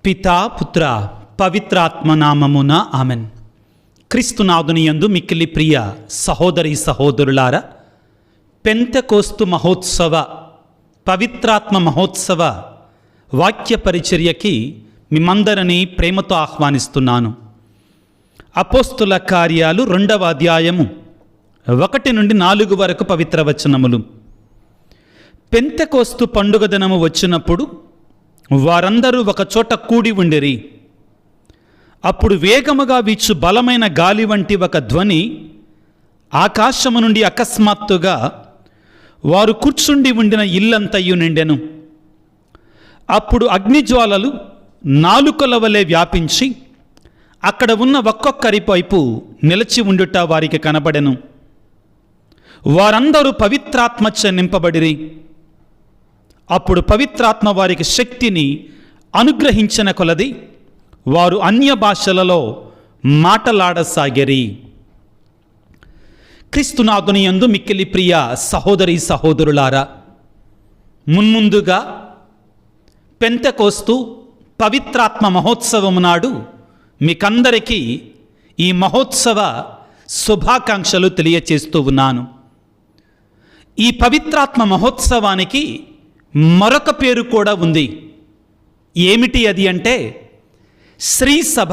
పితా పుత్ర పవిత్రాత్మ నామమున ఆమెన్. క్రీస్తునాథుని యందు మిక్కిలి ప్రియ సహోదరి సహోదరులారా, పెంతెకోస్తు మహోత్సవ పవిత్రాత్మ మహోత్సవ వాక్య పరిచర్యకి మిమ్మందరినీ ప్రేమతో ఆహ్వానిస్తున్నాను. అపోస్తుల కార్యాలు 2వ అధ్యాయము 1 నుండి 4 వరకు పవిత్ర వచనములు. పెంతెకోస్తు పండుగ దినము వచ్చినప్పుడు వారందరూ ఒక చోట కూడి ఉండిరి. అప్పుడు వేగముగా వీచు బలమైన గాలి వంటి ఒక ధ్వని ఆకాశము నుండి అకస్మాత్తుగా వారు కూర్చుండి ఉండిన ఇల్లంతయు నిండెను. అప్పుడు అగ్నిజ్వాలలు నాలుకల వలె వ్యాపించి అక్కడ ఉన్న ఒక్కొక్కరి వైపు నిలిచి ఉండుట వారికి కనబడెను. వారందరూ పవిత్రాత్మచే నింపబడిరి. అప్పుడు పవిత్రాత్మ వారికి శక్తిని అనుగ్రహించిన కొలది వారు అన్య భాషలలో మాటలాడసాగిరి. క్రీస్తునాథుని యందు మిక్కిలి ప్రియ సహోదరి సహోదరులారా, మున్ముందుగా పెంతెకోస్తు పవిత్రాత్మ మహోత్సవము నాడు మీకందరికీ ఈ మహోత్సవ శుభాకాంక్షలు తెలియచేస్తూ ఉన్నాను. ఈ పవిత్రాత్మ మహోత్సవానికి మరొక పేరు కూడా ఉంది. ఏమిటి అది అంటే శ్రీ సభ,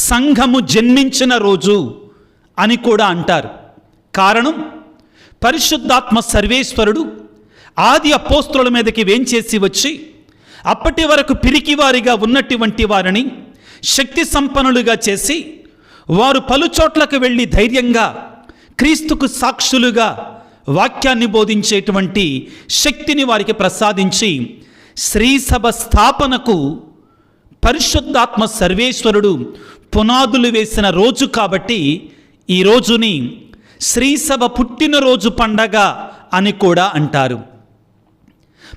సంఘము జన్మించిన రోజు అని కూడా అంటారు. కారణం, పరిశుద్ధాత్మ సర్వేశ్వరుడు ఆది అపోస్తుల మీదకి వేంచేసి వచ్చి అప్పటి వరకు పిరికివారిగా ఉన్నటువంటి వారిని శక్తి సంపన్నులుగా చేసి వారు పలుచోట్లకు వెళ్ళి ధైర్యంగా క్రీస్తుకు సాక్షులుగా వాక్యాన్ని బోధించేటువంటి శక్తిని వారికి ప్రసాదించి శ్రీసభ స్థాపనకు పరిశుద్ధాత్మ సర్వేశ్వరుడు పునాదులు వేసిన రోజు కాబట్టి ఈ రోజుని శ్రీసభ పుట్టినరోజు పండగ అని కూడా అంటారు.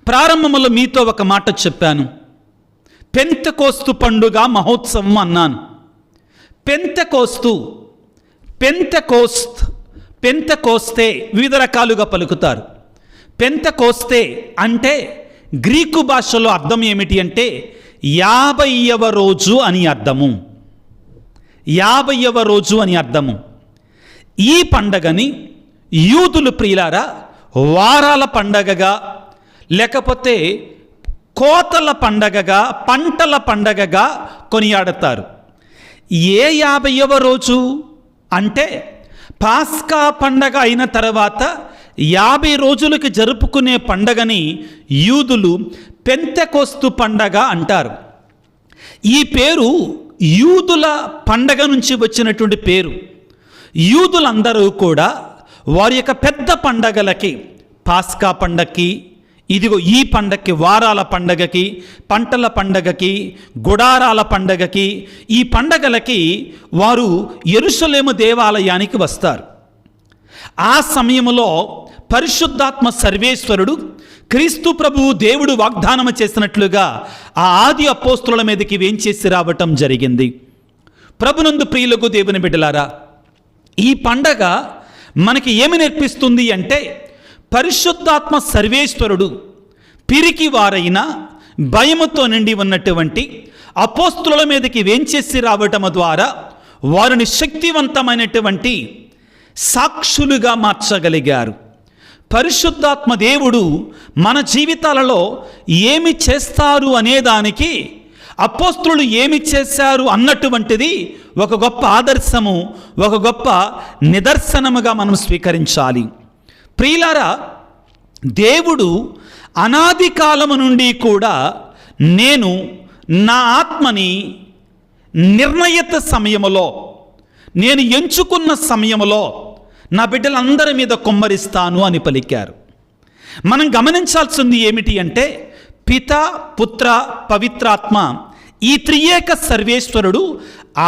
ప్రారంభంలో మీతో ఒక మాట చెప్పాను. పెంతెకోస్తు పండుగ మహోత్సవం అన్నాను. పెంతెకోస్తే వివిధ రకాలుగా పలుకుతారు. పెంతెకోస్తే అంటే గ్రీకు భాషలో అర్థం ఏమిటి అంటే 50వ రోజు అని అర్థము. 50వ రోజు అని అర్థము. ఈ పండగని యూదులు ప్రియులారా వారాల పండగగా, లేకపోతే కోతల పండగగా, పంటల పండగగా కొనియాడతారు. ఏ 50వ రోజు అంటే పాస్కా పండగ అయిన తర్వాత 50 రోజులకి జరుపుకునే పండగని యూదులు పెంతెకోస్తు పండగ అంటారు. ఈ పేరు యూదుల పండగ నుంచి వచ్చినటువంటి పేరు. యూదులందరూ కూడా వారి యొక్క పెద్ద పండగలకి, పాస్కా పండగకి, ఇదిగో ఈ పండగకి, వారాల పండగకి, పంటల పండగకి, గుడారాల పండగకి, ఈ పండగలకి వారు యెరూషలేము దేవాలయానికి వస్తారు. ఆ సమయంలో పరిశుద్ధాత్మ సర్వేశ్వరుడు క్రీస్తు ప్రభువు దేవుడు వాగ్దానం చేసినట్లుగా ఆ ఆది అపోస్తుల మీదకి వేంచేసి రావటం జరిగింది. ప్రభునందు ప్రియులకు దేవుని బిడ్డలారా, ఈ పండగ మనకి ఏమి నేర్పిస్తుంది అంటే పరిశుద్ధాత్మ సర్వేశ్వరుడు పిరికి వారైన భయముతో నిండి ఉన్నటువంటి అపోస్తుల మీదకి వేంచేసి రావటం ద్వారా వారిని శక్తివంతమైనటువంటి సాక్షులుగా మార్చగలిగారు. పరిశుద్ధాత్మ దేవుడు మన జీవితాలలో ఏమి చేస్తారు అనేదానికి అపోస్తులు ఏమి చేశారు అన్నటువంటిది ఒక గొప్ప ఆదర్శము, ఒక గొప్ప నిదర్శనముగా మనం స్వీకరించాలి. ప్రియులారా, దేవుడు అనాది కాలము నుండి కూడా నేను నా ఆత్మని నిర్ణయిత సమయములో, నేను ఎంచుకున్న సమయములో నా బిడ్డలందరి మీద కుమ్మరిస్తాను అని పలికారు. మనం గమనించాల్సింది ఏమిటి అంటే పిత, పుత్ర, పవిత్రాత్మ ఈ త్రియేక సర్వేశ్వరుడు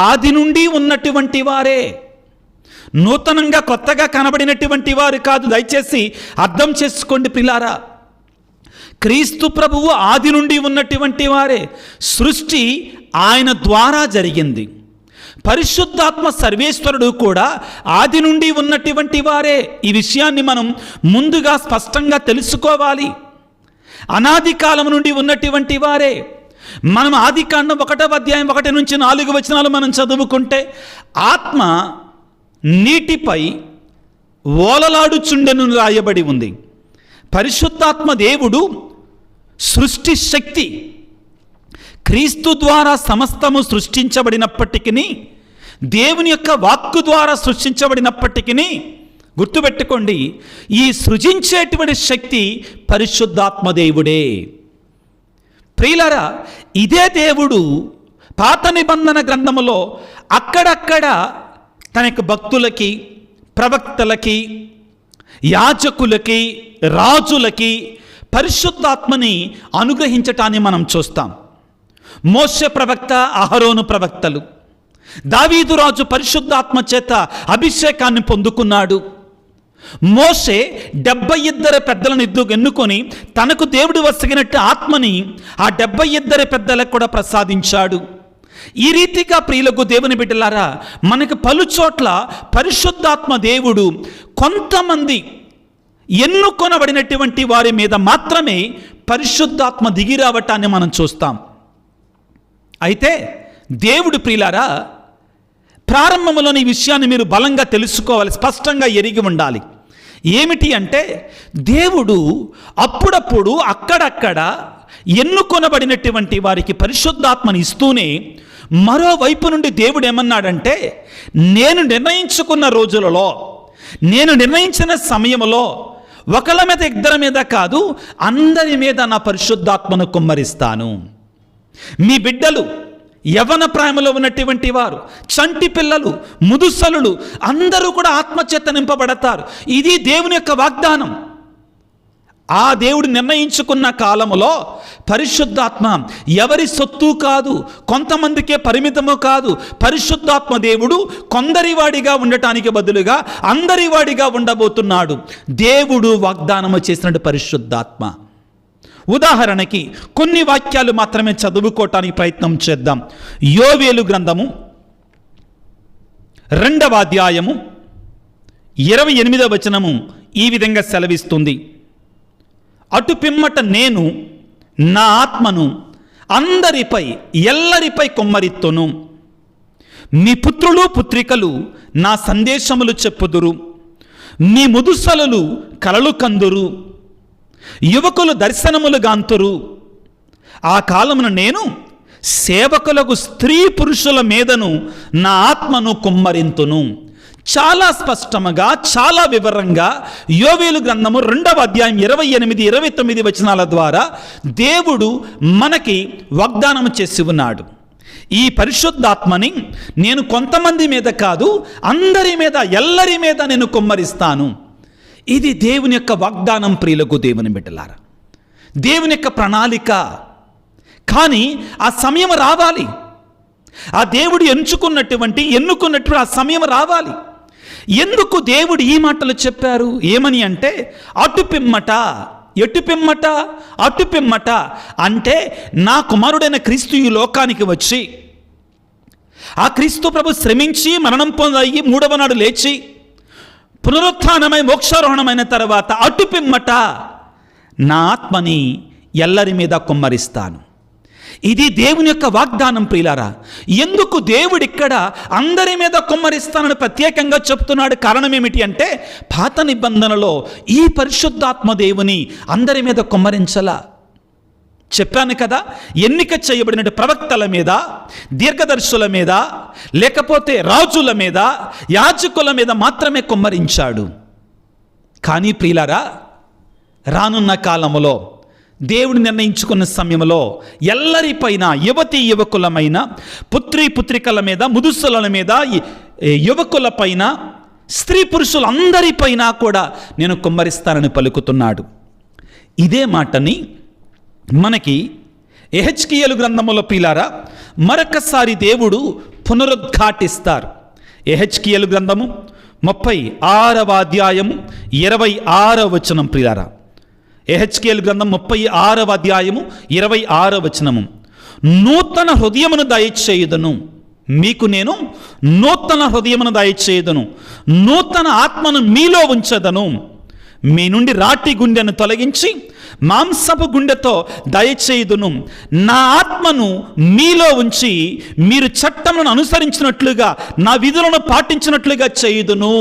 ఆది నుండి ఉన్నటువంటి వారే. నూతనంగా కొత్తగా కనబడినటువంటి వారు కాదు. దయచేసి అర్థం చేసుకోండి ప్రియులారా. క్రీస్తు ప్రభువు ఆది నుండి ఉన్నటువంటి వారే. సృష్టి ఆయన ద్వారా జరిగింది. పరిశుద్ధాత్మ సర్వేశ్వరుడు కూడా ఆది నుండి ఉన్నటువంటి వారే. ఈ విషయాన్ని మనం ముందుగా స్పష్టంగా తెలుసుకోవాలి. అనాది కాలం నుండి ఉన్నటువంటి వారే. మనం ఆదికాండం 1వ అధ్యాయం 1 నుంచి 4 వచనాలు మనం చదువుకుంటే, ఆత్మ నీటిపై ఓలలాడుచుండెను రాయబడి ఉంది. పరిశుద్ధాత్మ దేవుడు సృష్టి శక్తి. క్రీస్తు ద్వారా సమస్తము సృష్టించబడినప్పటికీ, దేవుని యొక్క వాక్కు ద్వారా సృష్టించబడినప్పటికీ, గుర్తుపెట్టుకోండి, ఈ సృజించేటువంటి శక్తి పరిశుద్ధాత్మ దేవుడే. ప్రియులారా, ఇదే దేవుడు పాత నిబంధన గ్రంథములో అక్కడక్కడ తన యొక్క భక్తులకి, ప్రవక్తలకి, యాజకులకి, రాజులకి పరిశుద్ధాత్మని అనుగ్రహించటాన్ని మనం చూస్తాం. మోషే ప్రవక్త, అహరోను ప్రవక్తలు. దావీదు రాజు పరిశుద్ధాత్మ చేత అభిషేకాన్ని పొందుకున్నాడు. మోషే 72 పెద్దలను ఎన్నుకొని తనకు దేవుడు వసగినట్టు ఆత్మని ఆ 72 పెద్దలకు కూడా ప్రసాదించాడు. ఈ రీతిగా ప్రియులకు దేవుని బిడ్డలారా, మనకు పలుచోట్ల పరిశుద్ధాత్మ దేవుడు కొంతమంది ఎన్నుకొనబడినటువంటి వారి మీద మాత్రమే పరిశుద్ధాత్మ దిగిరావటాన్ని మనం చూస్తాం. అయితే దేవుడు ప్రియులారా, ప్రారంభంలోని ఈ విషయాన్ని మీరు బలంగా తెలుసుకోవాలి, స్పష్టంగా ఎరిగి ఉండాలి. ఏమిటి అంటే, దేవుడు అప్పుడప్పుడు అక్కడక్కడ ఎన్నుకొనబడినటువంటి వారికి పరిశుద్ధాత్మని ఇస్తూనే, మరోవైపు నుండి దేవుడు ఏమన్నాడంటే, నేను నిర్ణయించుకున్న రోజులలో, నేను నిర్ణయించిన సమయంలో ఒకళ్ళ మీద, ఇద్దరి మీద కాదు, అందరి మీద నా పరిశుద్ధాత్మను కుమ్మరిస్తాను. మీ బిడ్డలు, యవ్వన ప్రాయంలో ఉన్నటువంటి వారు, చంటి పిల్లలు, ముదుసలులు అందరూ కూడా ఆత్మచేత నింపబడతారు. ఇది దేవుని యొక్క వాగ్దానం. ఆ దేవుడు నిర్ణయించుకున్న కాలములో పరిశుద్ధాత్మ ఎవరి సొత్తు కాదు, కొంతమందికే పరిమితము కాదు. పరిశుద్ధాత్మ దేవుడు కొందరివాడిగా ఉండటానికి బదులుగా అందరివాడిగా ఉండబోతున్నాడు. దేవుడు వాగ్దానము చేసినట్టు పరిశుద్ధాత్మ. ఉదాహరణకి కొన్ని వాక్యాలు మాత్రమే చదువుకోవటానికి ప్రయత్నం చేద్దాం. యోవేలు గ్రంథము 2వ అధ్యాయము 28వ వచనము ఈ విధంగా సెలవిస్తుంది. అటు పిమ్మట నేను నా ఆత్మను అందరిపై, ఎల్లరిపై కుమ్మరిత్తును. మీ పుత్రులు పుత్రికలు నా సందేశములు చెప్పుదురు. మీ ముదుసలులు కలలు కందురు, యువకులు దర్శనములు గాంతురు. ఆ కాలమున నేను సేవకులకు స్త్రీ పురుషుల మీదను నా ఆత్మను కుమ్మరింతును. చాలా స్పష్టముగా, చాలా వివరంగా యోవేలు గ్రంథము 2వ అధ్యాయం 28, 29 వచనాల ద్వారా దేవుడు మనకి వాగ్దానం చేసి ఉన్నాడు. ఈ పరిశుద్ధాత్మని నేను కొంతమంది మీద కాదు, అందరి మీద, ఎల్లరి మీద నేను కుమ్మరిస్తాను. ఇది దేవుని యొక్క వాగ్దానం. ప్రియులకు దేవుని బిడ్డలారా, దేవుని యొక్క ప్రణాళిక. కానీ ఆ సమయం రావాలి. ఆ దేవుడు ఎన్నుకున్నటువంటి ఆ సమయం రావాలి. ఎందుకు దేవుడు ఈ మాటలు చెప్పారు? ఏమని అంటే, అటు పిమ్మట. ఎటు పిమ్మట? అటు పిమ్మట అంటే, నా కుమారుడైన క్రీస్తు ఈ లోకానికి వచ్చి, ఆ క్రీస్తు ప్రభు శ్రమించి మరణం పొంది 3వ నాడు లేచి పునరుత్థానమై మోక్షారోహణమైన తర్వాత అటు పిమ్మట నా ఆత్మని ఎల్లరి మీద కుమ్మరిస్తాను. ఇది దేవుని యొక్క వాగ్దానం. ప్రియులారా, ఎందుకు దేవుడు ఇక్కడ అందరి మీద కుమ్మరిస్తానని ప్రత్యేకంగా చెప్తున్నాడు? కారణం ఏమిటి అంటే, పాత నిబంధనలో ఈ పరిశుద్ధాత్మ దేవుని అందరి మీద కుమ్మరించలా. చెప్పాను కదా, ఎన్నిక చేయబడిన ప్రవక్తల మీద, దీర్ఘదర్శుల మీద, లేకపోతే రాజుల మీద, యాజకుల మీద మాత్రమే కుమ్మరించాడు. కానీ ప్రియులారా, రానున్న కాలములో దేవుడు నిర్ణయించుకున్న సమయంలో ఎల్లరిపైన, యువతీ యువకులమైన, పుత్రీ పుత్రికల మీద, ముదుసల మీద, యువకులపైన, స్త్రీ పురుషులందరిపైన కూడా నేను కుమ్మరిస్తానని పలుకుతున్నాడు. ఇదే మాటని మనకి యెహెజ్కేలు గ్రంథములో ప్రియులారా మరొకసారి దేవుడు పునరుద్ఘాటిస్తారు. యెహెజ్కేలు గ్రంథము 36వ అధ్యాయము 26వ వచనం. ప్రియులారా, యెహెజ్కేలు గ్రంథం 36వ అధ్యాయము 26వ వచనము. నూతన హృదయమును దయచేయుదును, మీకు నేను నూతన హృదయమును దయచేయుదును, నూతన ఆత్మను మీలో ఉంచదను, మీ నుండి రాతి గుండెను తొలగించి మాంసపు గుండెతో దయచేయుదును. నా ఆత్మను మీలో ఉంచి మీరు చట్టములను అనుసరించినట్లుగా నా విధులను పాటించినట్లుగా చేయుదును.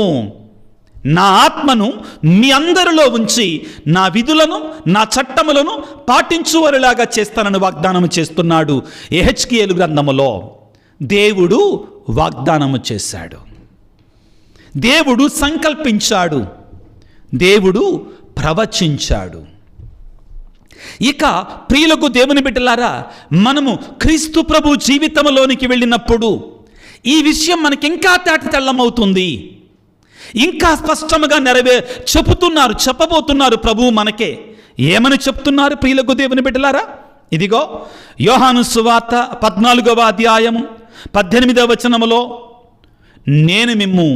నా ఆత్మను మీ అందరిలో ఉంచి నా విధులను నా చట్టములను పాటించువారిలాగా చేస్తానని వాగ్దానం చేస్తున్నాడు. యెహెజ్కేలు గ్రంథములో దేవుడు వాగ్దానము చేశాడు, దేవుడు సంకల్పించాడు, దేవుడు ప్రవచించాడు. ఇక ప్రియులకు దేవుని బిడ్డలారా, మనము క్రీస్తు ప్రభు జీవితంలోనికి వెళ్ళినప్పుడు ఈ విషయం మనకి ఇంకా తెల్లమవుతుంది, ఇంకా స్పష్టంగా చెప్పబోతున్నారు ప్రభువు మనకే. ఏమని చెప్తున్నారు ప్రియులకు దేవుని బిడ్డలారా? ఇదిగో యోహాను సువార్త 14వ అధ్యాయము 18వ వచనములో, నేను మిమ్ము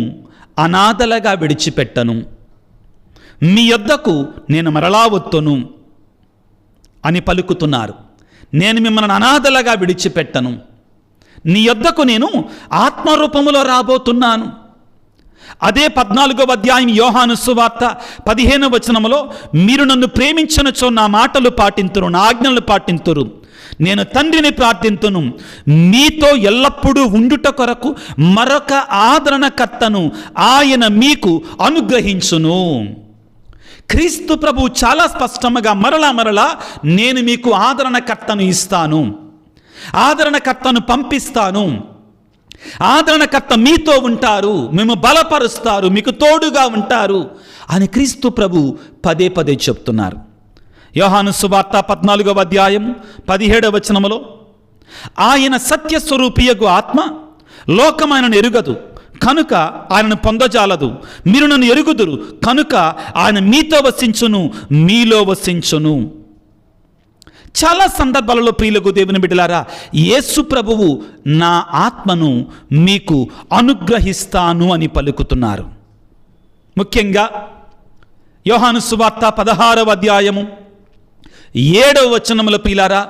అనాథలుగా విడిచిపెట్టను, మీ యొద్దకు నేను మరలా వత్తును అని పలుకుతున్నారు. నేను మిమ్మల్ని అనాథలుగా విడిచిపెట్టను, నీ యొద్దకు నేను ఆత్మరూపములో రాబోతున్నాను. అదే 14వ అధ్యాయం యోహాను సువార్త 15వ వచనములో, మీరు నన్ను ప్రేమించినచో నా మాటలు పాటింతురు, నా ఆజ్ఞలు పాటింతురు, నేను తండ్రిని ప్రార్థింతును, మీతో ఎల్లప్పుడూ ఉండుట కొరకు మరొక ఆదరణకర్తను ఆయన మీకు అనుగ్రహించును. క్రీస్తు ప్రభు చాలా స్పష్టంగా మరలా నేను మీకు ఆదరణకర్తను ఇస్తాను, ఆదరణకర్తను పంపిస్తాను, ఆదరణకర్త మీతో ఉంటారు, మేము బలపరుస్తారు, మీకు తోడుగా ఉంటారు అని క్రీస్తు ప్రభు పదే చెప్తున్నారు. యోహాను సువార్త 14వ అధ్యాయం 17వ వచనములో, ఆయన సత్యస్వరూపియగు ఆత్మ లోకం ఆయనను ఎరుగదు కనుక ఆయనను పొందజాలదు, మీరు నన్ను ఎరుగుదురు కనుక ఆయన మీతో వసించును, మీలో వసించును. చాలా సందర్భాలలో ప్రియులకు దేవుని బిడ్డలారా, యేసు ప్రభువు నా ఆత్మను మీకు అనుగ్రహిస్తాను అని పలుకుతున్నారు. ముఖ్యంగా యోహాను సువార్త 16వ అధ్యాయము 7వ వచనముల ప్రియులారా,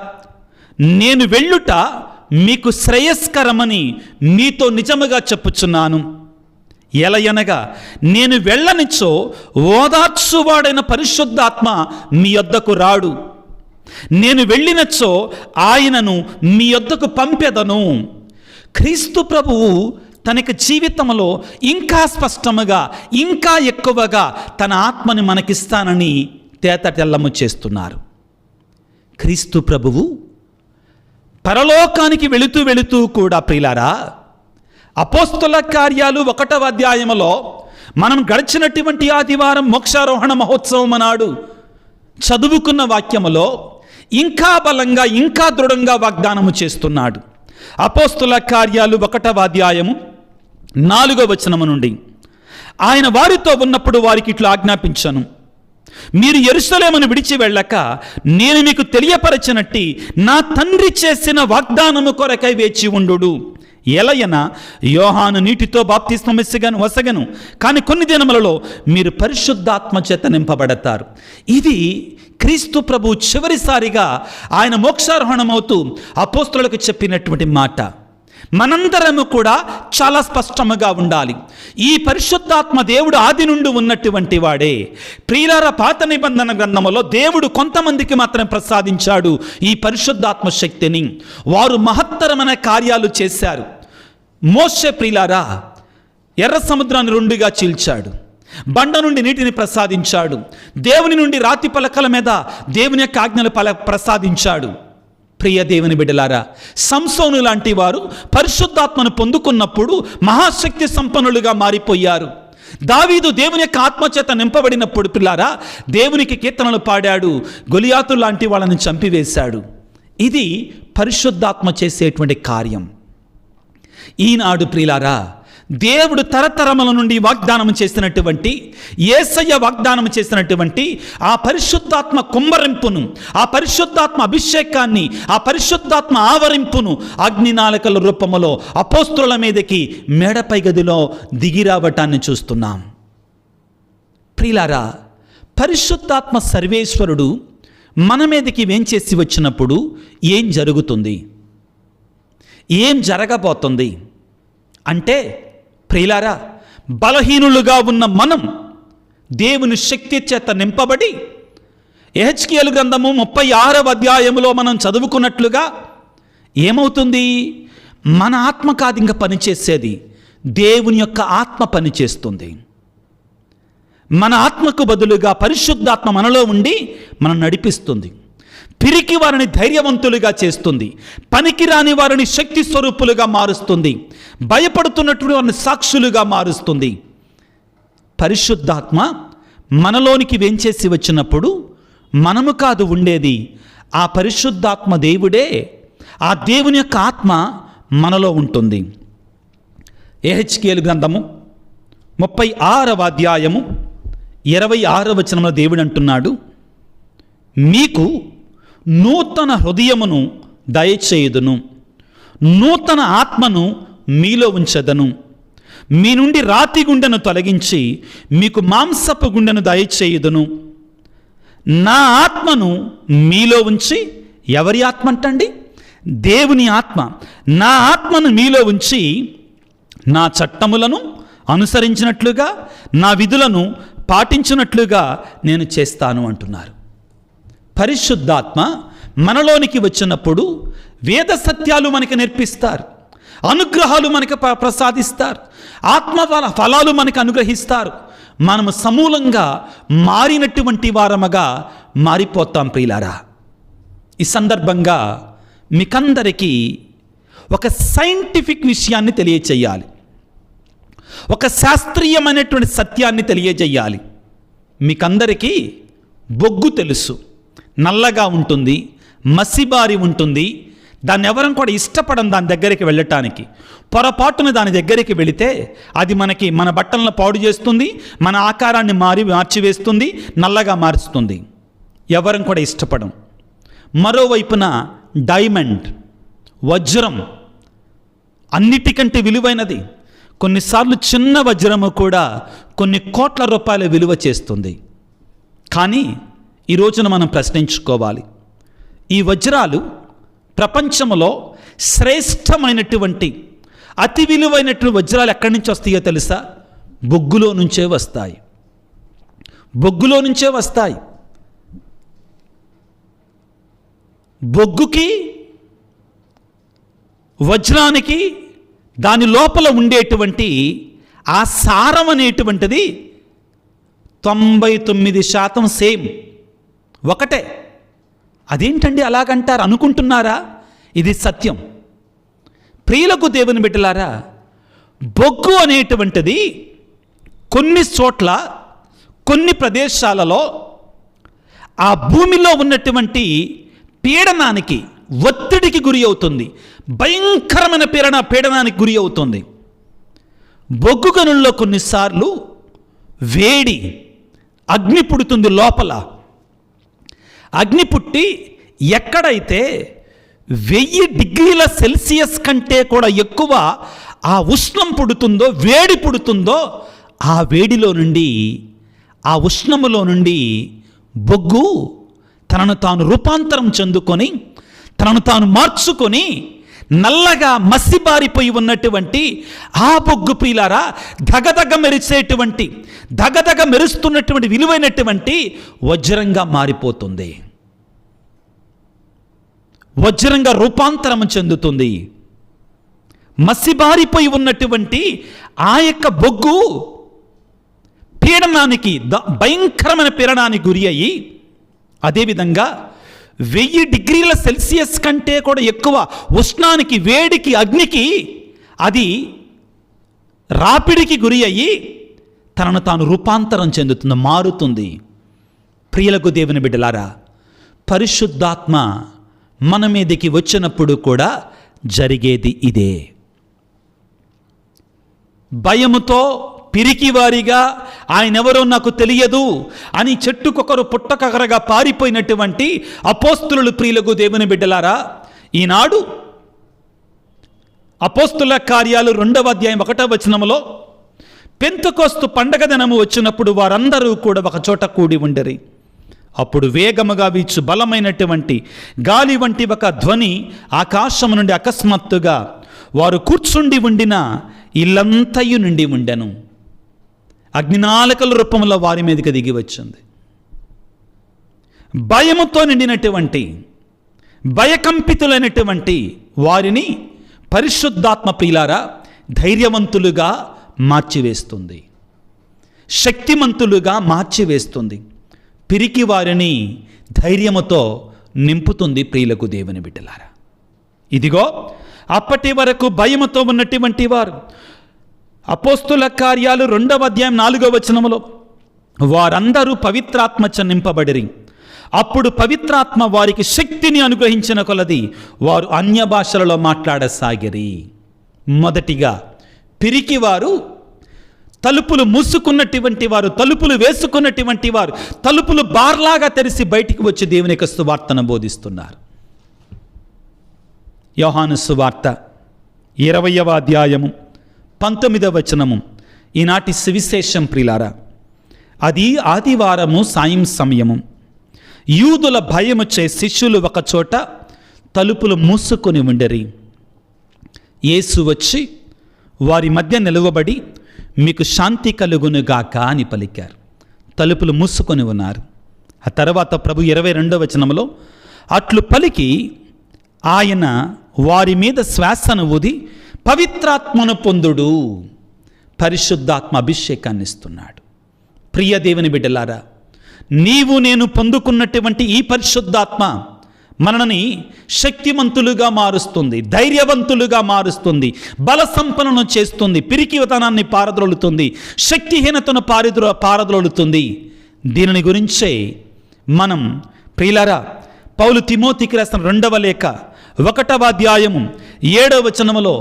నేను వెళ్ళుట మీకు శ్రేయస్కరమని మీతో నిజముగా చెప్పుచున్నాను. ఎలయనగా నేను వెళ్ళనిచ్చో ఓదార్చువాడైన పరిశుద్ధాత్మ మీ యొద్దకు రాడు, నేను వెళ్ళినచ్చో ఆయనను మీ యొద్దకు పంపెదను. క్రీస్తు ప్రభువు తనకి జీవితంలో ఇంకా స్పష్టముగా ఇంకా ఎక్కువగా తన ఆత్మని మనకిస్తానని తేటతెల్లము చేస్తున్నారు. క్రీస్తు ప్రభువు పరలోకానికి వెళుతూ కూడా ప్రియులారా, అపోస్తల కార్యాలు 1వ అధ్యాయములో మనం గడిచినటువంటి ఆదివారం మోక్షారోహణ మహోత్సవం నాడు చదువుకున్న వాక్యములో ఇంకా బలంగా ఇంకా దృఢంగా వాగ్దానము చేస్తున్నాడు. అపోస్తల కార్యాలు 1వ అధ్యాయము 4వ వచనము నుండి, ఆయన వారితో ఉన్నప్పుడు వారికి ఇట్లా ఆజ్ఞాపించను, మీరు యెరూషలేమును విడిచి వెళ్ళక నేను మీకు తెలియపరచినట్టి నా తండ్రి చేసిన వాగ్దానము కొరకై వేచి ఉండు. ఎలయన యోహాను నీటితో బాప్తిస్మం వసగను, కానీ కొన్ని దినములలో మీరు పరిశుద్ధాత్మ చేత నింపబడతారు. ఇది క్రీస్తు ప్రభు చివరిసారిగా ఆయన మోక్షారోహణమవుతూ అపోస్తలులకు చెప్పినటువంటి మాట. మనందరము కూడా చాలా స్పష్టముగా ఉండాలి. ఈ పరిశుద్ధాత్మ దేవుడు ఆది నుండి ఉన్నటువంటి వాడే. ప్రియులారా, పాత నిబంధన గ్రంథములో దేవుడు కొంతమందికి మాత్రమే ప్రసాదించాడు ఈ పరిశుద్ధాత్మ శక్తిని. వారు మహత్తరమైన కార్యాలు చేశారు. మోషే ప్రియులారా ఎర్ర సముద్రాన్ని 2గా చీల్చాడు, బండ నుండి నీటిని ప్రసాదించాడు, దేవుని నుండి రాతి పలకల మీద దేవుని యొక్క ఆజ్ఞలు ప్రసాదించాడు. ప్రియ దేవుని బిడ్డలారా, సంసోను లాంటి వారు పరిశుద్ధాత్మను పొందుకున్నప్పుడు మహాశక్తి సంపన్నులుగా మారిపోయారు. దావీదు దేవుని యొక్క ఆత్మచేత నింపబడినప్పుడు పిల్లారా దేవునికి కీర్తనలు పాడాడు, గొలియాతు లాంటి వాళ్ళని చంపివేశాడు. ఇది పరిశుద్ధాత్మ చేసేటువంటి కార్యం. ఈనాడు ప్రియులారా, దేవుడు తరతరముల నుండి వాగ్దానం చేసినటువంటి, యేసయ్య వాగ్దానం చేసినటువంటి ఆ పరిశుద్ధాత్మ కుమ్మరింపును, ఆ పరిశుద్ధాత్మ అభిషేకాన్ని, ఆ పరిశుద్ధాత్మ ఆవరింపును అగ్నినాళికల రూపములో అపోస్తలుల మీదకి మేడపై గదిలో దిగిరావటాన్ని చూస్తున్నాం. ప్రియులారా, పరిశుద్ధాత్మ సర్వేశ్వరుడు మన మీదకి వేంచేసి వచ్చినప్పుడు ఏం జరుగుతుంది, ఏం జరగబోతుంది అంటే, ప్రియులారా, బలహీనులుగా ఉన్న మనం దేవుని శక్తి చేత నింపబడి యెహెజ్కేలు గ్రంథము 36వ అధ్యాయములో మనం చదువుకున్నట్లుగా ఏమవుతుంది? మన ఆత్మ కాదు ఇంకా పనిచేసేది, దేవుని యొక్క ఆత్మ పనిచేస్తుంది. మన ఆత్మకు బదులుగా పరిశుద్ధాత్మ మనలో ఉండి మనం నడిపిస్తుంది. పిరికి వారిని ధైర్యవంతులుగా చేస్తుంది, పనికిరాని వారిని శక్తి స్వరూపులుగా మారుస్తుంది, భయపడుతున్నటువంటి వారిని సాక్షులుగా మారుస్తుంది. పరిశుద్ధాత్మ మనలోనికి వేంచేసి వచ్చినప్పుడు మనము కాదు ఉండేది, ఆ పరిశుద్ధాత్మ దేవుడే, ఆ దేవుని యొక్క ఆత్మ మనలో ఉంటుంది. యెహెజ్కేలు గ్రంథము 36వ అధ్యాయము 26వ వచనంలో దేవుడు అంటున్నాడు, మీకు నూతన హృదయమును దయచేయుదును, నూతన ఆత్మను మీలో ఉంచెదను, మీ నుండి రాతి గుండెను తొలగించి మీకు మాంసపు గుండెను దయచేయుదును, నా ఆత్మను మీలో ఉంచి, ఎవరి ఆత్మ అంటండి? దేవుని ఆత్మ. నా ఆత్మను మీలో ఉంచి నా చట్టములను అనుసరించినట్లుగా, నా విధులను పాటించినట్లుగా నేను చేస్తాను అంటున్నారు. పరిశుద్ధాత్మ మనలోనికి వచ్చినప్పుడు వేద సత్యాలు మనకి నేర్పిస్తారు, అనుగ్రహాలు మనకు ప్రసాదిస్తారు, ఆత్మ ఫలాలు మనకు అనుగ్రహిస్తారు. మనము సమూలంగా మారినటువంటి వారముగా మారిపోతాం ప్రియులారా. ఈ సందర్భంగా మీకందరికీ ఒక సైంటిఫిక్ విషయాన్ని తెలియచేయాలి, ఒక శాస్త్రీయమైనటువంటి సత్యాన్ని తెలియజేయాలి. మీకందరికీ బొగ్గు తెలుసు, నల్లగా ఉంటుంది, మసిబారి ఉంటుంది, దాన్ని ఎవరం కూడా ఇష్టపడం దాని దగ్గరికి వెళ్ళటానికి. పొరపాటున దాని దగ్గరికి వెళితే అది మన బట్టలను పాడు చేస్తుంది, మన ఆకారాన్ని మార్చివేస్తుంది, నల్లగా మారుస్తుంది. ఎవరం కూడా ఇష్టపడం. మరోవైపున డైమండ్, వజ్రం అన్నిటికంటే విలువైనది. కొన్నిసార్లు చిన్న వజ్రము కూడా కొన్ని కోట్ల రూపాయల విలువ చేస్తుంది. కానీ ఈ రోజున మనం ప్రశ్నించుకోవాలి, ఈ వజ్రాలు ప్రపంచంలో శ్రేష్టమైనటువంటి అతి విలువైనటువంటి వజ్రాలు ఎక్కడి నుంచి వస్తాయో తెలుసా? బొగ్గులో నుంచే వస్తాయి. బొగ్గులో నుంచే వస్తాయి. బొగ్గుకి, వజ్రానికి దాని లోపల ఉండేటువంటి ఆ సారం అనేటువంటిది 99% సేమ్, ఒకటే. అదేంటండి అలాగంటారు అనుకుంటున్నారా? ఇది సత్యం. ప్రియులకు దేవుని బిడ్డలారా, బొగ్గు అనేటువంటిది కొన్ని చోట్ల, కొన్ని ప్రదేశాలలో ఆ భూమిలో ఉన్నటువంటి పీడనానికి, ఒత్తిడికి గురి అవుతుంది, భయంకరమైన పీడనానికి గురి అవుతుంది. బొగ్గు గనుల్లో కొన్నిసార్లు వేడి, అగ్ని పుడుతుంది లోపల. అగ్ని పుట్టి ఎక్కడైతే 1000 డిగ్రీల సెల్సియస్ కంటే కూడా ఎక్కువ ఆ ఉష్ణం పుడుతుందో, వేడి పుడుతుందో, ఆ వేడిలో నుండి, ఆ ఉష్ణములో నుండి బొగ్గు తనను తాను రూపాంతరం చెందుకొని, తనను తాను మార్చుకొని, నల్లగా మసిబారిపోయి ఉన్నటువంటి ఆ బొగ్గు ప్రియులారా ధగధగ మెరిసేటువంటి, ధగధగ మెరుస్తున్నటువంటి విలువైనటువంటి వజ్రంగా మారిపోతుంది, వజ్రంగా రూపాంతరం చెందుతుంది. మసిబారిపోయి ఉన్నటువంటి ఆ యొక్క బొగ్గు పీడనానికి, భయంకరమైన పీడనానికి గురి అయ్యి, అదేవిధంగా 1000 డిగ్రీల సెల్సియస్ కంటే కూడా ఎక్కువ ఉష్ణానికి, వేడికి, అగ్నికి అది రాపిడికి గురి అయ్యి తనను తాను రూపాంతరం చెందుతుంది, మారుతుంది. ప్రియులకు దేవుని బిడ్డలారా, పరిశుద్ధాత్మ మన మీదకి వచ్చినప్పుడు కూడా జరిగేది ఇదే. భయముతో పిరికివారిగా ఆయనెవరో నాకు తెలియదు అని చెట్టుకొకరు పుట్టకొకరుగా పారిపోయినటువంటి అపోస్తులు ప్రియులకు దేవుని బిడ్డలారా, ఈనాడు అపోస్తుల కార్యాలు 2వ అధ్యాయం 1వ వచనములో పెంతెకోస్తు పండగ దినము వచ్చినప్పుడు వారందరూ కూడా ఒక చోట కూడి ఉండరి. అప్పుడు వేగముగా వీచు బలమైనటువంటి గాలి వంటి ఒక ధ్వని ఆకాశము నుండి అకస్మాత్తుగా వారు కూర్చుండి ఉండిన ఇల్లంతయు నిండి ఉండెను. అగ్నినాళికల రూపంలో వారి మీదకి దిగి వచ్చింది. భయముతో నిండినటువంటి, భయకంపితులైనటువంటి వారిని పరిశుద్ధాత్మ ప్రియులారా ధైర్యవంతులుగా మార్చివేస్తుంది, శక్తిమంతులుగా మార్చివేస్తుంది, పిరికి వారిని ధైర్యముతో నింపుతుంది. ప్రియులకు దేవుని బిడ్డలారా, ఇదిగో అప్పటి వరకు భయముతో ఉన్నటువంటి వారు అపోస్తుల కార్యాలు 2వ అధ్యాయం 4వ వచనములో వారందరూ పవిత్రాత్మచ నింపబడిరి. అప్పుడు పవిత్రాత్మ వారికి శక్తిని అనుగ్రహించిన కొలది వారు అన్య భాషలలో మాట్లాడసాగిరి. మొదటిగా పిరికివారు, తలుపులు మూసుకున్నటువంటి వారు, తలుపులు వేసుకున్నటువంటి వారు తలుపులు బార్లాగా తెరిచి బయటికి వచ్చి దేవుని యొక్క సువార్తను బోధిస్తున్నారు. యోహాను సువార్త 20వ అధ్యాయము 19వ వచనము ఈనాటి సువిశేషం ప్రియులారా. అది ఆదివారము సాయం సమయము. యూదుల భయముచే శిష్యులు ఒకచోట తలుపులు మూసుకొని ఉండరి. యేసు వచ్చి వారి మధ్య నిలువబడి మీకు శాంతి కలుగునుగాక అని పలికారు. తలుపులు మూసుకొని ఉన్నారు. ఆ తర్వాత ప్రభు 22వ వచనంలో అట్లు పలికి ఆయన వారి మీద శ్వాసను ఊది పవిత్రాత్మను పొందుడు, పరిశుద్ధాత్మ అభిషేకాన్ని ఇస్తున్నాడు. ప్రియ దేవుని బిడ్డలారా, నీవు నేను పొందుకున్నటువంటి ఈ పరిశుద్ధాత్మ మనని శక్తిమంతులుగా మారుస్తుంది, ధైర్యవంతులుగా మారుస్తుంది, బల సంపన్నం చేస్తుంది, పిరికితనాన్ని పారద్రోలుతుంది, శక్తిహీనతను పారద్రోలుతుంది. దీనిని గురించే మనం ప్రియులారా పౌలు తిమోతికి రాసిన 2వ లేఖ 1వ అధ్యాయము 7వ వచనములో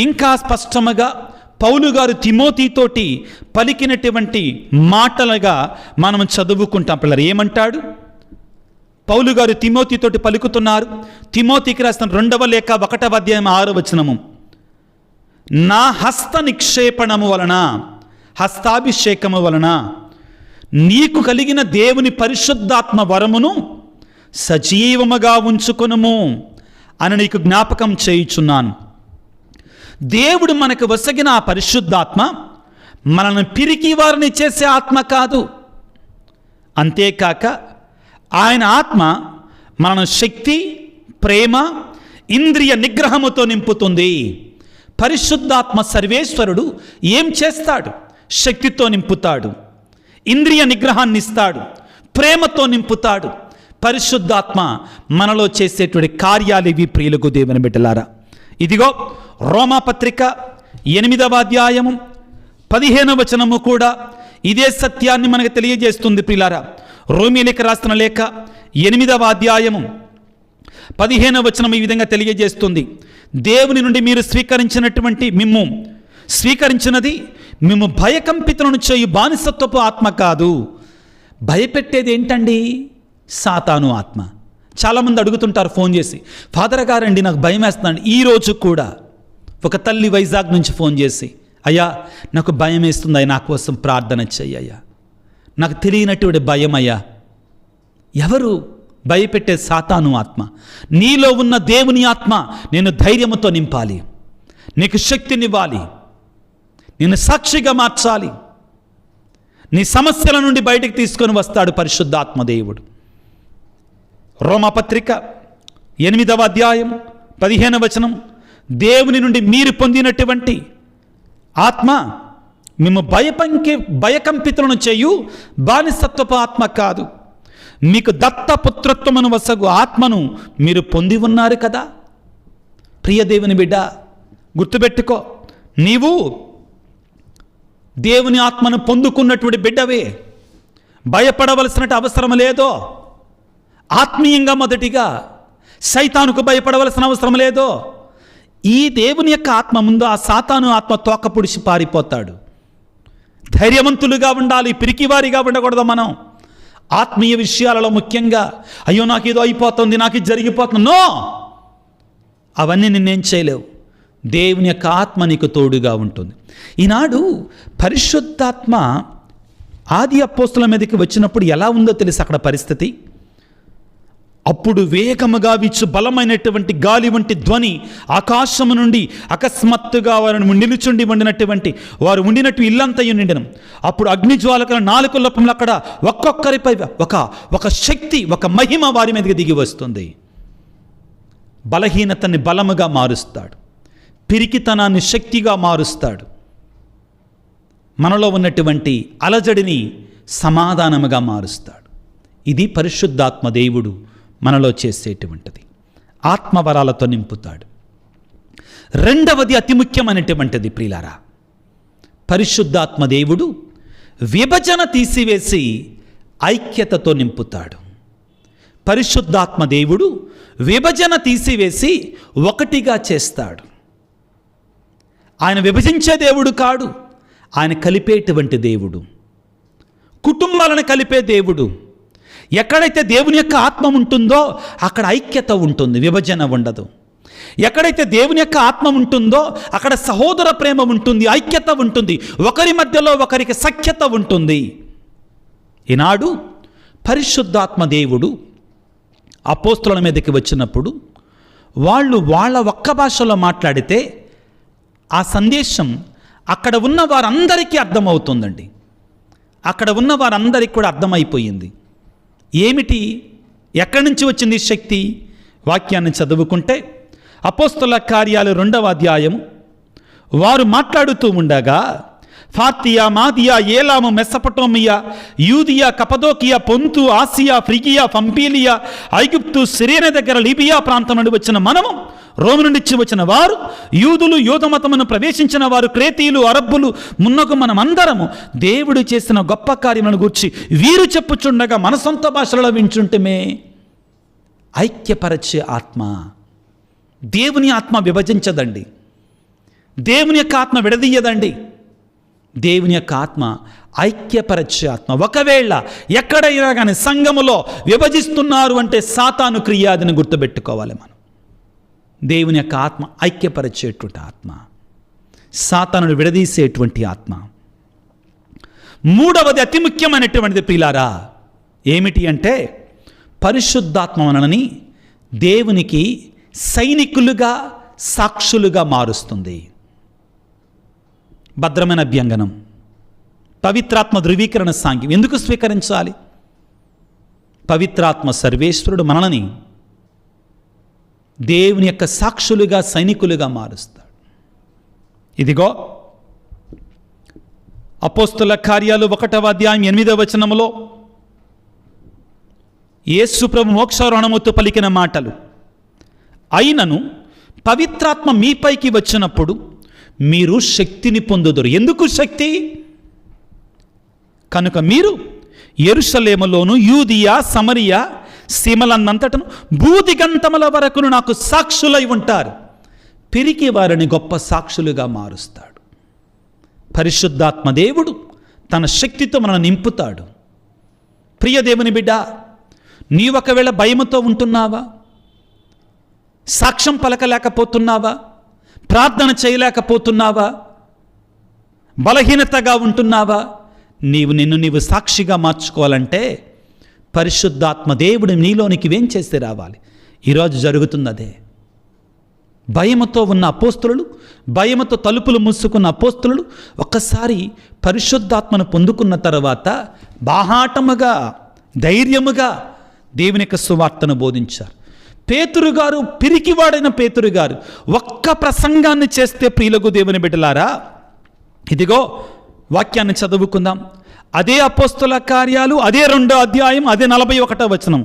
ఇంకా స్పష్టముగా పౌలు గారు తిమోతితోటి పలికినటువంటి మాటలుగా మనం చదువుకుంటాం. పిల్లలు ఏమంటాడు పౌలు గారు తిమోతితోటి పలుకుతున్నారు? తిమోతికి రాసిన 2వ లేఖ 1వ అధ్యాయం 6వ వచనము, నా హస్త నిక్షేపణము వలన, హస్తాభిషేకము వలన నీకు కలిగిన దేవుని పరిశుద్ధాత్మ వరమును సజీవముగా ఉంచుకొనుము అని నీకు జ్ఞాపకం చేయుచున్నాను. దేవుడు మనకు వసగిన ఆ పరిశుద్ధాత్మ మనల్ని పిరికి వారిని చేసే ఆత్మ కాదు. అంతేకాక ఆయన ఆత్మ మనను శక్తి, ప్రేమ, ఇంద్రియ నిగ్రహముతో నింపుతుంది. పరిశుద్ధాత్మ సర్వేశ్వరుడు ఏం చేస్తాడు? శక్తితో నింపుతాడు, ఇంద్రియ నిగ్రహాన్ని ఇస్తాడు, ప్రేమతో నింపుతాడు. పరిశుద్ధాత్మ మనలో చేసేటువంటి కార్యాలు ఇవి ప్రియులకు దేవుని బిడ్డలారా. ఇదిగో రోమాపత్రిక 8వ అధ్యాయము 15వ వచనము కూడా ఇదే సత్యాన్ని మనకు తెలియజేస్తుంది ప్రియులారా. రోమీయులకు రాసిన లేఖ 8వ అధ్యాయము 15వ వచనం ఈ విధంగా తెలియజేస్తుంది, దేవుని నుండి మీరు స్వీకరించినది మేము భయకంపితులను చేయు బానిసత్వపు ఆత్మ కాదు. భయపెట్టేది ఏంటండి? సాతాను ఆత్మ. చాలామంది అడుగుతుంటారు ఫోన్ చేసి, ఫాదర్ గారండి నాకు భయం వేస్తుందండి. ఈరోజు కూడా ఒక తల్లి వైజాగ్ నుంచి ఫోన్ చేసి, అయ్యా నాకు భయం వేస్తుంది, నా కోసం ప్రార్థన చెయ్యయ్యా, నాకు తెలియనటువంటి భయం అయ్యా. ఎవరు భయపెట్టే? సాతాను ఆత్మ. నీలో ఉన్న దేవుని ఆత్మ నేను ధైర్యముతో నింపాలి, నీకు శక్తినివ్వాలి, నేను సాక్షిగా మార్చాలి, నీ సమస్యల నుండి బయటికి తీసుకొని వస్తాడు పరిశుద్ధాత్మ దేవుడు. రోమాపత్రిక 8వ అధ్యాయం 15వ వచనం, దేవుని నుండి మీరు పొందినటువంటి ఆత్మ మేము భయకంపితులను చేయు బానిసత్వపు ఆత్మ కాదు, మీకు దత్తపుత్రత్వమును వసగు ఆత్మను మీరు పొంది ఉన్నారు కదా. ప్రియ దేవుని బిడ్డ, గుర్తుపెట్టుకో, నీవు దేవుని ఆత్మను పొందుకున్నటువంటి బిడ్డవే. భయపడవలసిన అవసరం లేదో. ఆత్మీయంగా మొదటిగా సైతానుకు భయపడవలసిన అవసరం లేదో. ఈ దేవుని యొక్క ఆత్మ ముందు ఆ సాతాను ఆత్మ తోక పొడిచి పారిపోతాడు. ధైర్యవంతులుగా ఉండాలి, పిరికివారిగా ఉండకూడదు. మనం ఆత్మీయ విషయాలలో ముఖ్యంగా అయ్యో నాకు ఏదో అయిపోతుంది, నాకు ఇది జరిగిపోతుంది, నో, అవన్నీ నిన్నేం చేయలేవు. దేవుని యొక్క ఆత్మ నీకు తోడుగా ఉంటుంది. ఈనాడు పరిశుద్ధాత్మ ఆది అపోస్తుల మీదకి వచ్చినప్పుడు ఎలా ఉందో తెలుసు అక్కడ పరిస్థితి. అప్పుడు వేగముగా వీచు బలమైనటువంటి గాలి వంటి ధ్వని ఆకాశము నుండి అకస్మాత్తుగా వారిని నిలుచుండి వండినటువంటి వారు ఉండినట్టు ఇల్లంతయు నిండెను. అప్పుడు అగ్నిజ్వాలకుల 4 లోపంలో అక్కడ ఒక్కొక్కరిపై ఒక శక్తి, ఒక మహిమ వారి మీదకి దిగి వస్తుంది. బలహీనతని బలముగా మారుస్తాడు, పిరికితనాన్ని శక్తిగా మారుస్తాడు, మనలో ఉన్నటువంటి అలజడిని సమాధానముగా మారుస్తాడు. ఇది పరిశుద్ధాత్మ దేవుడు మనలో చేసేటువంటిది. ఆత్మవరాలతో నింపుతాడు. రెండవది అతి ముఖ్యమైనటువంటిది ప్రియులారా, పరిశుద్ధాత్మ దేవుడు విభజన తీసివేసి ఐక్యతతో నింపుతాడు. పరిశుద్ధాత్మ దేవుడు విభజన తీసివేసి ఒకటిగా చేస్తాడు. ఆయన విభజించే దేవుడు కాడు, ఆయన కలిపేటువంటి దేవుడు, కుటుంబాలను కలిపే దేవుడు. ఎక్కడైతే దేవుని యొక్క ఆత్మ ఉంటుందో అక్కడ ఐక్యత ఉంటుంది, విభజన ఉండదు. ఎక్కడైతే దేవుని యొక్క ఆత్మ ఉంటుందో అక్కడ సహోదర ప్రేమ ఉంటుంది, ఐక్యత ఉంటుంది, ఒకరి మధ్యలో ఒకరికి సఖ్యత ఉంటుంది. ఈనాడు పరిశుద్ధాత్మ దేవుడు అపోస్తలుల మీదకి వచ్చినప్పుడు వాళ్ళు వాళ్ళ ఒక్క భాషలో మాట్లాడితే ఆ సందేశం అక్కడ ఉన్న వారందరికీ అర్థమవుతుందండి. అక్కడ ఉన్న వారందరికీ కూడా అర్థమైపోయింది. ఏమిటి, ఎక్కడి నుంచి వచ్చింది శక్తి? వాక్యాన్ని చదువుకుంటే అపోస్తలుల కార్యాలు 2వ అధ్యాయము, వారు మాట్లాడుతూ ఉండగా ఫార్తియా, మాదియా, ఏలాము, మెస్సపటోమియా, యూదియా, కపదోకియా, పొంతు, ఆసియా, ఫ్రిగియా, పంపీలియా, ఐగుప్తు, సిరేన దగ్గర లిబియా ప్రాంతం నుండి వచ్చిన మనము, రోము నుండి వచ్చిన వారు, యూదులు, యూదమతమును ప్రవేశించిన వారు, క్రేతీయులు, అరబ్బులు మున్నగు మనమందరము దేవుడు చేసిన గొప్ప కార్యములను గూర్చి వీరు చెప్పుచుండగా మన సొంత భాషలలో వించుంటమే. ఐక్యపరచే ఆత్మ. దేవుని ఆత్మ విభజించదండి, దేవుని యొక్క ఆత్మ విడదీయదండి. దేవుని యొక్క ఆత్మ ఐక్యపరచే ఆత్మ. ఒకవేళ ఎక్కడైనా కానీ సంఘములో విభజిస్తున్నారు అంటే సాతాను క్రియాదిని గుర్తుపెట్టుకోవాలి మనం. దేవుని యొక్క ఆత్మ ఐక్యపరిచేటువంటి ఆత్మ, సాతానును విడదీసేటువంటి ఆత్మ. మూడవది అతి ముఖ్యమైనటువంటిది ప్రియులారా, ఏమిటి అంటే పరిశుద్ధాత్మ మనల్ని దేవునికి సైనికులుగా, సాక్షులుగా మారుస్తుంది. భద్రమైన అభ్యంగనం, పవిత్రాత్మ ధృవీకరణ సాంఖ్యం ఎందుకు స్వీకరించాలి? పవిత్రాత్మ సర్వేశ్వరుడు మనల్ని దేవుని యొక్క సాక్షులుగా, సైనికులుగా మారుస్తాడు. ఇదిగో అపోస్తలుల కార్యాలు 1వ అధ్యాయం 8వ వచనములో యేసు ప్రభు మోక్షారోహణముతో పలికిన మాటలు, అయినను పవిత్రాత్మ మీపైకి వచ్చినప్పుడు మీరు శక్తిని పొందుదురు. ఎందుకు శక్తి? కనుక మీరు యెరూషలేములోను, యూదియా, సమరియా సీమలన్నంతటను భూదిగంతముల వరకును నాకు సాక్షులై ఉంటారు. పిరికి వారిని గొప్ప సాక్షులుగా మారుస్తాడు. పరిశుద్ధాత్మ దేవుడు తన శక్తితో మనల్ని నింపుతాడు. ప్రియ దేవుని బిడ్డ, నీవొకవేళ భయముతో ఉంటున్నావా? సాక్ష్యం పలకలేకపోతున్నావా? ప్రార్థన చేయలేకపోతున్నావా? బలహీనతగా ఉంటున్నావా? నిన్ను సాక్షిగా మార్చుకోవాలంటే పరిశుద్ధాత్మ దేవుడు నీలోనికి వేం చేస్తే రావాలి. ఈరోజు జరుగుతున్నదే. భయముతో ఉన్న అపోస్తలులు, భయముతో తలుపులు మూసుకున్న అపోస్తలులు ఒక్కసారి పరిశుద్ధాత్మను పొందుకున్న తర్వాత బాహాటముగా, ధైర్యముగా దేవుని యొక్క సువార్తను బోధించారు. పేతురు గారు, పిరికివాడైన పేతురు గారు ఒక్క ప్రసంగాన్ని చేస్తే, ప్రియులకు దేవుని బిడ్డలారా, ఇదిగో వాక్యాన్ని చదువుకుందాం. అదే అపోస్తలుల కార్యాలు, అదే 2వ అధ్యాయం, అదే 41వ వచనం.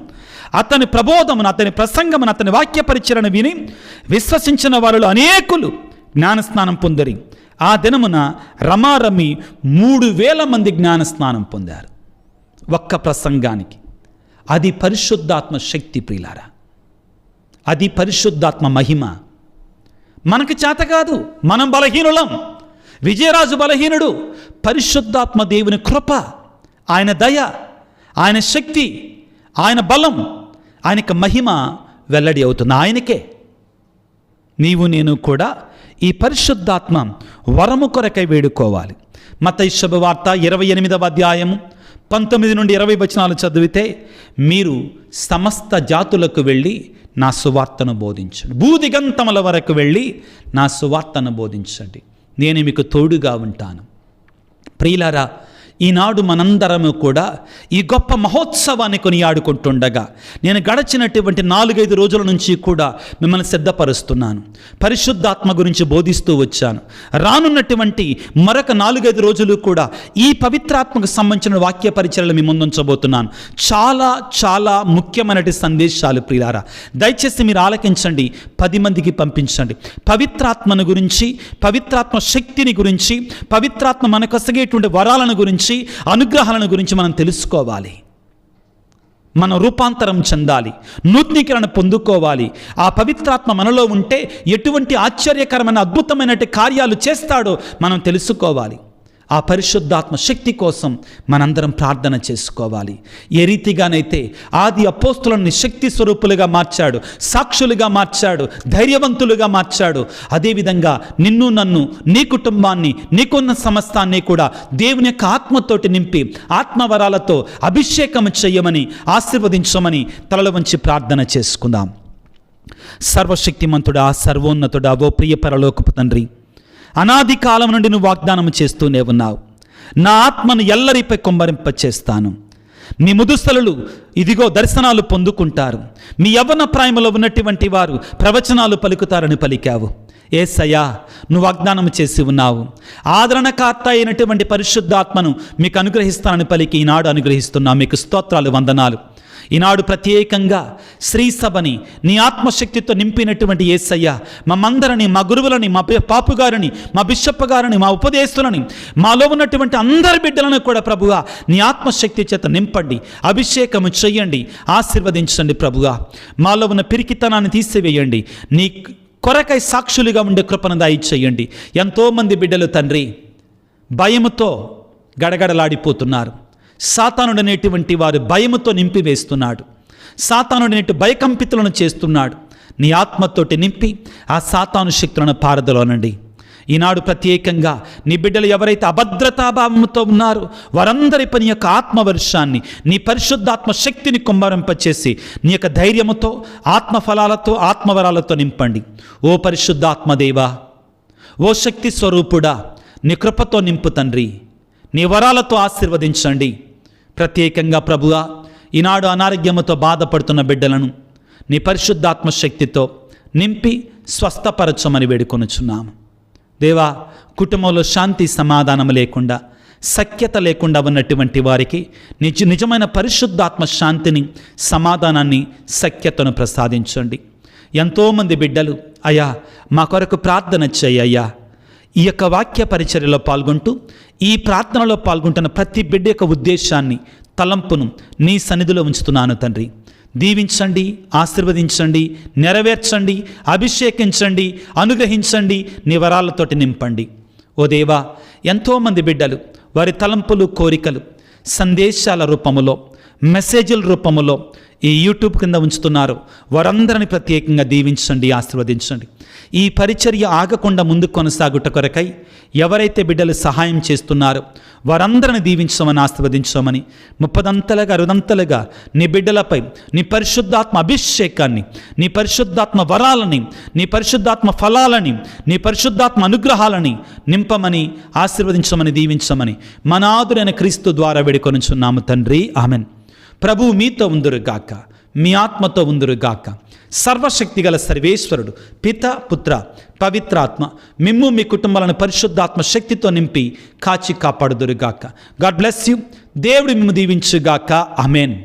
అతని ప్రబోధమును, అతని ప్రసంగమును, అతని వాక్య పరిచరణ విని విశ్వసించిన వారిలో అనేకులు జ్ఞానస్నానం పొందిరి. ఆ దినమున రమారమి 3000 మంది జ్ఞానస్నానం పొందారు ఒక్క ప్రసంగానికి. అది పరిశుద్ధాత్మ శక్తి ప్రియులారా, అది పరిశుద్ధాత్మ మహిమ. మనకి చేత కాదు, మనం బలహీనులం. విజయరాజు బలహీనుడు. పరిశుద్ధాత్మ దేవుని కృప, ఆయన దయ, ఆయన శక్తి, ఆయన బలం, ఆయనకి మహిమ వెల్లడి అవుతుంది. ఆయనకే. నీవు నేను కూడా ఈ పరిశుద్ధాత్మ వరము కొరకై వేడుకోవాలి. మత్తయి శుభవార్త 28వ అధ్యాయము 19 నుండి 20 వచనాలు చదివితే, మీరు సమస్త జాతులకు వెళ్ళి నా సువార్తను బోధించండి, భూదిగంతముల వరకు వెళ్ళి నా సువార్తను బోధించండి, నేను మీకు తోడుగా ఉంటాను. ప్రియులారా, ఈనాడు మనందరము కూడా ఈ గొప్ప మహోత్సవాన్ని కొనియాడుకుంటుండగా నేను గడిచినటువంటి 4-5 రోజుల నుంచి కూడా మిమ్మల్ని సిద్ధపరుస్తున్నాను. పరిశుద్ధాత్మ గురించి బోధిస్తూ వచ్చాను. రానున్నటువంటి మరొక 4-5 రోజులు కూడా ఈ పవిత్రాత్మకు సంబంధించిన వాక్య పరిచర్యలు మీ ముందుంచబోతున్నాను. చాలా చాలా ముఖ్యమైనటువంటి సందేశాలు ప్రియులారా, దయచేసి మీరు ఆలకించండి, 10 మందికి పంపించండి. పవిత్రాత్మను గురించి, పవిత్రాత్మ శక్తిని గురించి, పవిత్రాత్మ మనకు ఒసగేటువంటి వరాలను గురించి, అనుగ్రహాలను గురించి మనం తెలుసుకోవాలి. మనం రూపాంతరం చెందాలి, నూతనీకరణ పొందుకోవాలి. ఆ పవిత్రాత్మ మనలో ఉంటే ఎటువంటి ఆశ్చర్యకరమైన అద్భుతమైన కార్యాలు చేస్తాడో మనం తెలుసుకోవాలి. ఆ పరిశుద్ధాత్మ శక్తి కోసం మనందరం ప్రార్థన చేసుకోవాలి. ఏ రీతిగానైతే ఆది అపోస్తులను శక్తి స్వరూపులుగా మార్చాడు, సాక్షులుగా మార్చాడు, ధైర్యవంతులుగా మార్చాడు, అదేవిధంగా నిన్ను, నన్ను, నీ కుటుంబాన్ని, నీకున్న సమస్తాన్ని కూడా దేవుని యొక్క ఆత్మతోటి నింపి ఆత్మవరాలతో అభిషేకం చేయమని, ఆశీర్వదించమని తలలు వంచి ప్రార్థన చేసుకుందాం. సర్వశక్తిమంతుడా, సర్వోన్నతుడా, ఓ ప్రియ పరలోకపు తండ్రి, అనాది కాలం నుండి నువ్వు వాగ్దానం చేస్తూనే ఉన్నావు. నా ఆత్మను ఎల్లరిపై కుమ్మరింపచేస్తాను. మీ ముదుసలు ఇదిగో దర్శనాలు పొందుకుంటారు, మీ యవ్వన ప్రాయములో ఉన్నటువంటి వారు ప్రవచనాలు పలుకుతారని పలికావు. యేసయ్యా, నువ్వు వాగ్దానం చేసి ఉన్నావు. ఆదరణకర్త అయినటువంటి పరిశుద్ధాత్మను మీకు అనుగ్రహిస్తానని పలికి ఈనాడు అనుగ్రహిస్తున్నావు. మీకు స్తోత్రాలు, వందనాలు. ఈనాడు ప్రత్యేకంగా శ్రీ సభని నీ ఆత్మశక్తితో నింపినటువంటి యేసయ్య, మమ్మందరిని, మా గురువులని, మా పాపుగారిని, మా బిషప్ గారిని, మా ఉపదేశులని, మాలో ఉన్నటువంటి అందరి బిడ్డలను కూడా ప్రభువా నీ ఆత్మశక్తి చేత నింపండి, అభిషేకము చెయ్యండి, ఆశీర్వదించండి. ప్రభువా మాలో ఉన్న పిరికితనాన్ని తీసివేయండి, నీ కొరకై సాక్షులుగా ఉండే కృపను దయచేయండి. ఎంతోమంది బిడ్డలు తండ్రి భయముతో గడగడలాడిపోతున్నారు. సాతానుడనేటువంటి వారు భయముతో నింపివేస్తున్నాడు. సాతానుడనేటి భయకంపితులను చేస్తున్నాడు. నీ ఆత్మతోటి నింపి ఆ సాతాను శక్తులను పారదలోనండి. ఈనాడు ప్రత్యేకంగా నీ బిడ్డలు ఎవరైతే అభద్రతాభావంతో ఉన్నారో వారందరి పని యొక్క ఆత్మవర్షాన్ని, నీ పరిశుద్ధాత్మ శక్తిని కుమ్మరింపచేసి నీ యొక్క ధైర్యముతో, ఆత్మఫలాలతో, ఆత్మవరాలతో నింపండి. ఓ పరిశుద్ధాత్మదేవా, ఓ శక్తి స్వరూపుడా, నీ కృపతో నింపు తండ్రి, నీ వరాలతో ఆశీర్వదించండి. ప్రత్యేకంగా ప్రభువా ఈనాడు అనారోగ్యముతో బాధపడుతున్న బిడ్డలను నీ పరిశుద్ధాత్మ శక్తితో నింపి స్వస్థపరచమని వేడుకొనుచున్నాము. దేవా, కుటుంబంలో శాంతి సమాధానం లేకుండా, సఖ్యత లేకుండా ఉన్నటువంటి వారికి నిజమైన పరిశుద్ధాత్మ శాంతిని, సమాధానాన్ని, సఖ్యతను ప్రసాదించండి. ఎంతోమంది బిడ్డలు అయ్యా మా కొరకు ప్రార్థన చేయ్యా. ఈ యొక్క వాక్య పరిచర్యలో పాల్గొంటూ, ఈ ప్రార్థనలో పాల్గొంటున్న ప్రతి బిడ్డ యొక్క ఉద్దేశాన్ని, తలంపును నీ సన్నిధిలో ఉంచుతున్నాను తండ్రి. దీవించండి, ఆశీర్వదించండి, నెరవేర్చండి, అభిషేకించండి, అనుగ్రహించండి, నీ వరాలతోటి నింపండి. ఓ దేవా, ఎంతోమంది బిడ్డలు వారి తలంపులు, కోరికలు సందేశాల రూపములో, మెసేజ్ల రూపములో ఈ యూట్యూబ్ కింద ఉంచుతున్నారు. వారందరిని ప్రత్యేకంగా దీవించండి, ఆశీర్వదించండి. ఈ పరిచర్య ఆగకుండా ముందు కొనసాగుట కొరకై ఎవరైతే బిడ్డలు సహాయం చేస్తున్నారో వారందరిని దీవించమని, ఆశీర్వదించమని, 30 60 నీ బిడ్డలపై నీ పరిశుద్ధాత్మ అభిషేకాన్ని, నీ పరిశుద్ధాత్మ వరాలని, నీ పరిశుద్ధాత్మ ఫలాలని, నీ పరిశుద్ధాత్మ అనుగ్రహాలని నింపమని, ఆశీర్వదించమని, దీవించమని మనాదురైన క్రీస్తు ద్వారా వేడుకొనుచున్నాము తండ్రి. ఆమెన్. ప్రభువు మీతో ఉందురుగాక, మీ ఆత్మతో ఉందురుగాక. సర్వశక్తిగల సర్వేశ్వరుడు పిత, పుత్ర, పవిత్రాత్మ మిమ్ము, మీ కుటుంబాలను పరిశుద్ధాత్మ శక్తితో నింపి కాచి కాపాడుదురుగాక. God bless you. దేవుడు మిమ్ము దీవించుగాక. ఆమెన్.